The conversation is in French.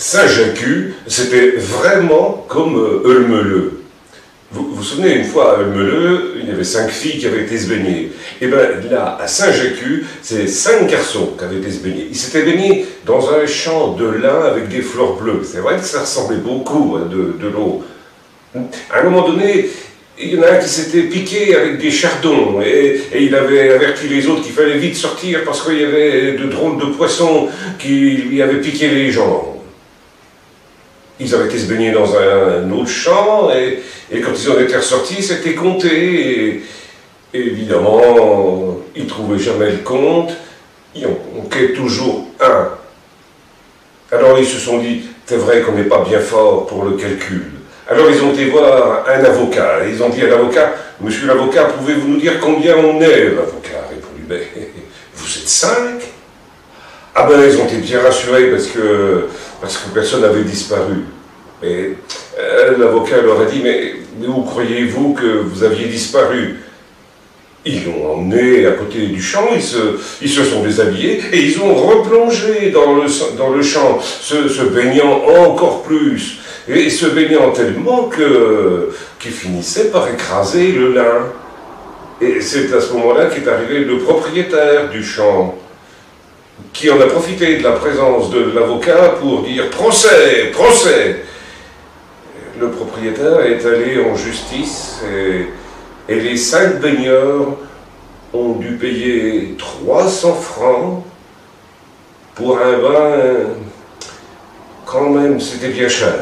Saint-Jacques, c'était vraiment comme Eulmeleu. Vous vous souvenez, une fois à Eulmeleu, il y avait 5 filles qui avaient été se baigner. Et bien là, à Saint-Jacques, c'est 5 garçons qui avaient été se baigner. Ils s'étaient baignés dans un champ de lin avec des fleurs bleues. C'est vrai que ça ressemblait beaucoup à de l'eau. À un moment donné, il y en a un qui s'était piqué avec des chardons et il avait averti les autres qu'il fallait vite sortir parce qu'il y avait de drôles de poissons qui lui avaient piqué les jambes. Ils avaient été se baigner dans un autre champ et quand ils en étaient ressortis, c'était compté. Et évidemment, ils ne trouvaient jamais le compte. Il en manquait toujours un. Alors ils se sont dit, c'est vrai qu'on n'est pas bien fort pour le calcul. Alors ils ont été voir un avocat. Et ils ont dit à l'avocat, monsieur l'avocat, pouvez-vous nous dire combien on est? L'avocat a répondu, ben, vous êtes 5? Ah ben ils ont été bien rassurés parce que personne n'avait disparu. Et l'avocat leur a dit, mais où croyez-vous que vous aviez disparu? Ils l'ont emmené à côté du champ, ils se sont déshabillés et ils ont replongé dans le champ, se baignant encore plus. Et se baignant tellement qu'ils finissaient par écraser le lin. Et c'est à ce moment-là qu'est arrivé le propriétaire du champ, qui en a profité de la présence de l'avocat pour dire « procès, procès !» Le propriétaire est allé en justice et les 5 baigneurs ont dû payer 300 francs pour un bain. Quand même, c'était bien cher.